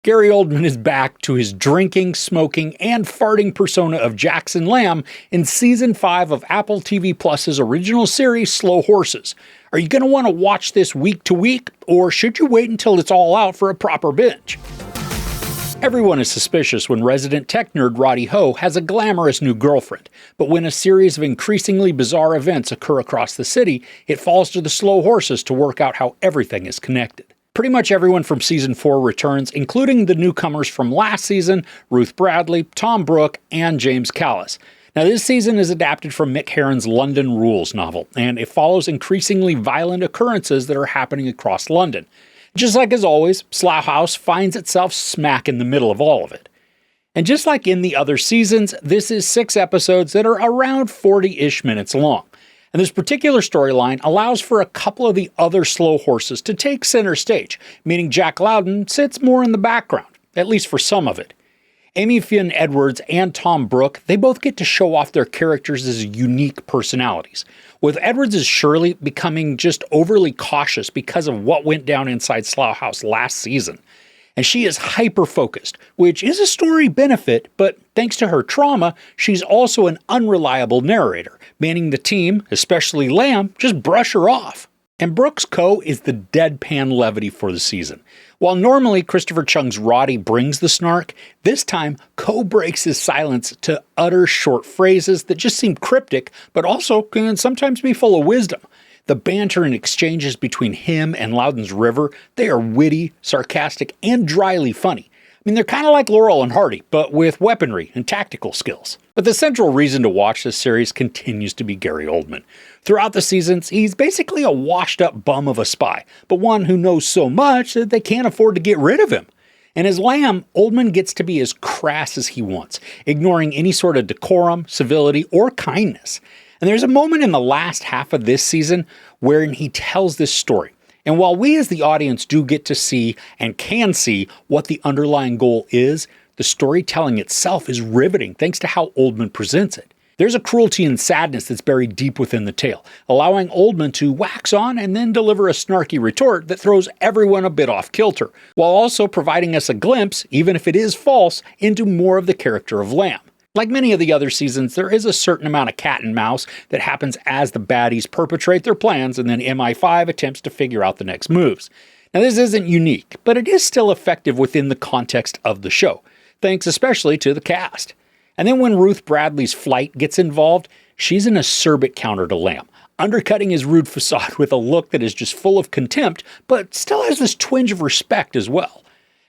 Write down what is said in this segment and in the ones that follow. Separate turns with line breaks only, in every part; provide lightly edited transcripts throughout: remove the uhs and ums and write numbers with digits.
Gary Oldman is back to his drinking, smoking, and farting persona of Jackson Lamb in Season 5 of Apple TV Plus's original series, Slow Horses. Are you going to want to watch this week to week, or should you wait until it's all out for a proper binge? Everyone is suspicious when resident tech nerd Roddy Ho has a glamorous new girlfriend, but when a series of increasingly bizarre events occur across the city, it falls to the slow horses to work out how everything is connected. Pretty much everyone from Season 4 returns, including the newcomers from last season, Ruth Bradley, Tom Brooke, and James Callis. Now, this season is adapted from Mick Herron's London Rules novel, and it follows increasingly violent occurrences that are happening across London. Just like as always, Slough House finds itself smack in the middle of all of it. And just like in the other seasons, this is 6 episodes that are around 40-ish minutes long. And this particular storyline allows for a couple of the other slow horses to take center stage, meaning Jack Loudon sits more in the background, at least for some of it. Amy Fionn Edwards and Tom Brooke, they both get to show off their characters as unique personalities, with Edwards as Shirley becoming just overly cautious because of what went down inside Slough House last season. And she is hyper-focused, which is a story benefit, but thanks to her trauma, she's also an unreliable narrator, meaning the team, especially Lamb, just brush her off. And Brooke's Co. is the deadpan levity for the season. While normally Christopher Chung's Roddy brings the snark, this time Co. breaks his silence to utter short phrases that just seem cryptic, but also can sometimes be full of wisdom. The banter and exchanges between him and Loudon's River, they are witty, sarcastic, and dryly funny. I mean, they're kind of like Laurel and Hardy, but with weaponry and tactical skills. But the central reason to watch this series continues to be Gary Oldman. Throughout the seasons, he's basically a washed-up bum of a spy, but one who knows so much that they can't afford to get rid of him. And as Lamb, Oldman gets to be as crass as he wants, ignoring any sort of decorum, civility, or kindness. And there's a moment in the last half of this season wherein he tells this story. And while we as the audience do get to see and can see what the underlying goal is, the storytelling itself is riveting thanks to how Oldman presents it. There's a cruelty and sadness that's buried deep within the tale, allowing Oldman to wax on and then deliver a snarky retort that throws everyone a bit off kilter, while also providing us a glimpse, even if it is false, into more of the character of Lamb. Like many of the other seasons, there is a certain amount of cat and mouse that happens as the baddies perpetrate their plans and then MI5 attempts to figure out the next moves. Now, this isn't unique, but it is still effective within the context of the show, thanks especially to the cast. And then when Ruth Bradley's flight gets involved, she's an acerbic counter to Lamb, undercutting his rude facade with a look that is just full of contempt, but still has this twinge of respect as well.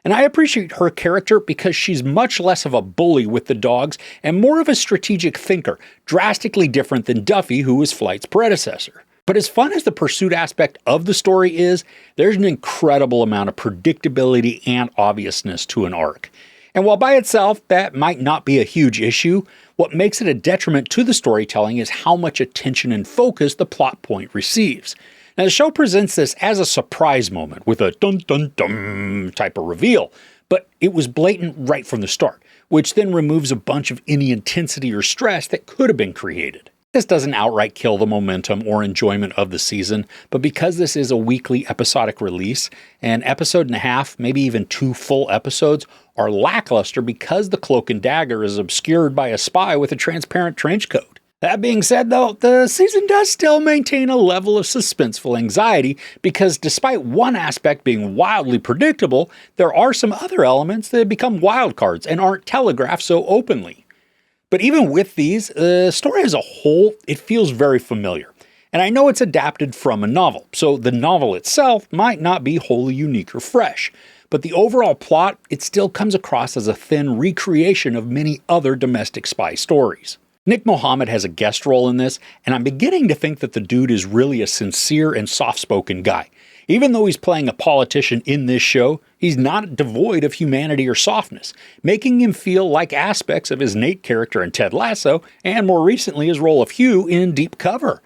And I appreciate her character because she's much less of a bully with the dogs and more of a strategic thinker, drastically different than Duffy, who was Flight's predecessor. But as fun as the pursuit aspect of the story is, there's an incredible amount of predictability and obviousness to an arc. And while by itself that might not be a huge issue, what makes it a detriment to the storytelling is how much attention and focus the plot point receives. Now, the show presents this as a surprise moment with a dun-dun-dun type of reveal, but it was blatant right from the start, which then removes a bunch of any intensity or stress that could have been created. This doesn't outright kill the momentum or enjoyment of the season, but because this is a weekly episodic release, an episode and a half, maybe even 2 full episodes, are lackluster because the cloak and dagger is obscured by a spy with a transparent trench coat. That being said, though, the season does still maintain a level of suspenseful anxiety because despite one aspect being wildly predictable, there are some other elements that become wild cards and aren't telegraphed so openly. But even with these, the story as a whole, it feels very familiar. And I know it's adapted from a novel, so the novel itself might not be wholly unique or fresh. But the overall plot, it still comes across as a thin recreation of many other domestic spy stories. Nick Mohammed has a guest role in this, and I'm beginning to think that the dude is really a sincere and soft-spoken guy. Even though he's playing a politician in this show, he's not devoid of humanity or softness, making him feel like aspects of his Nate character in Ted Lasso, and more recently his role of Hugh in Deep Cover.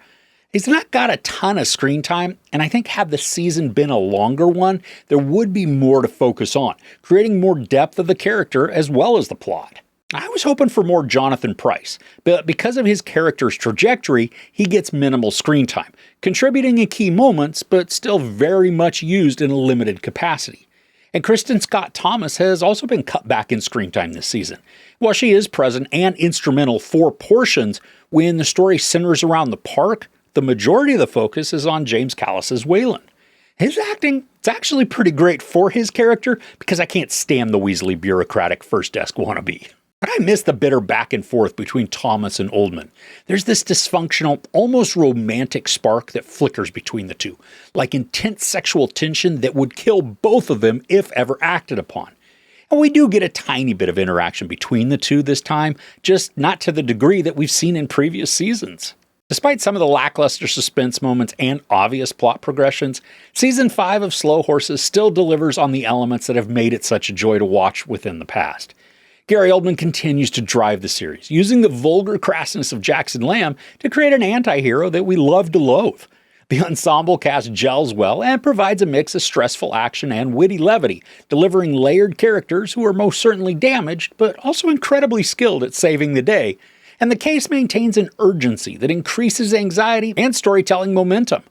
He's not got a ton of screen time, and I think had the season been a longer one, there would be more to focus on, creating more depth of the character as well as the plot. I was hoping for more Jonathan Pryce, but because of his character's trajectory, he gets minimal screen time, contributing in key moments, but still very much used in a limited capacity. And Kristen Scott Thomas has also been cut back in screen time this season. While she is present and instrumental for portions when the story centers around the park, the majority of the focus is on James Callis's Waylon. His acting, it's actually pretty great for his character because I can't stand the Weasley bureaucratic first desk wannabe. But I miss the bitter back and forth between Thomas and Oldman. There's this dysfunctional, almost romantic spark that flickers between the two, like intense sexual tension that would kill both of them if ever acted upon. And we do get a tiny bit of interaction between the two this time, just not to the degree that we've seen in previous seasons. Despite some of the lackluster suspense moments and obvious plot progressions, Season 5 of Slow Horses still delivers on the elements that have made it such a joy to watch within the past. Gary Oldman continues to drive the series, using the vulgar crassness of Jackson Lamb to create an anti-hero that we love to loathe. The ensemble cast gels well and provides a mix of stressful action and witty levity, delivering layered characters who are most certainly damaged, but also incredibly skilled at saving the day. And the case maintains an urgency that increases anxiety and storytelling momentum.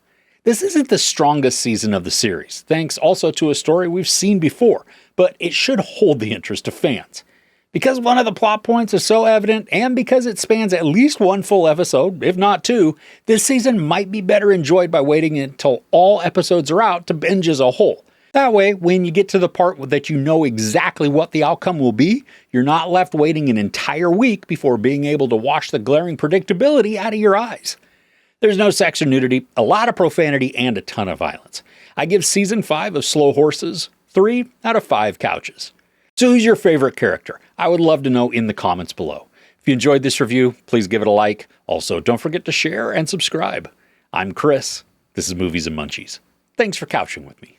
This isn't the strongest season of the series, thanks also to a story we've seen before, but it should hold the interest of fans. Because one of the plot points is so evident, and because it spans at least one full episode, if not two, this season might be better enjoyed by waiting until all episodes are out to binge as a whole. That way, when you get to the part that you know exactly what the outcome will be, you're not left waiting an entire week before being able to wash the glaring predictability out of your eyes. There's no sex or nudity, a lot of profanity, and a ton of violence. I give Season 5 of Slow Horses 3 out of 5 couches. So who's your favorite character? I would love to know in the comments below. If you enjoyed this review, please give it a like. Also, don't forget to share and subscribe. I'm Chris. This is Movies and Munchies. Thanks for couching with me.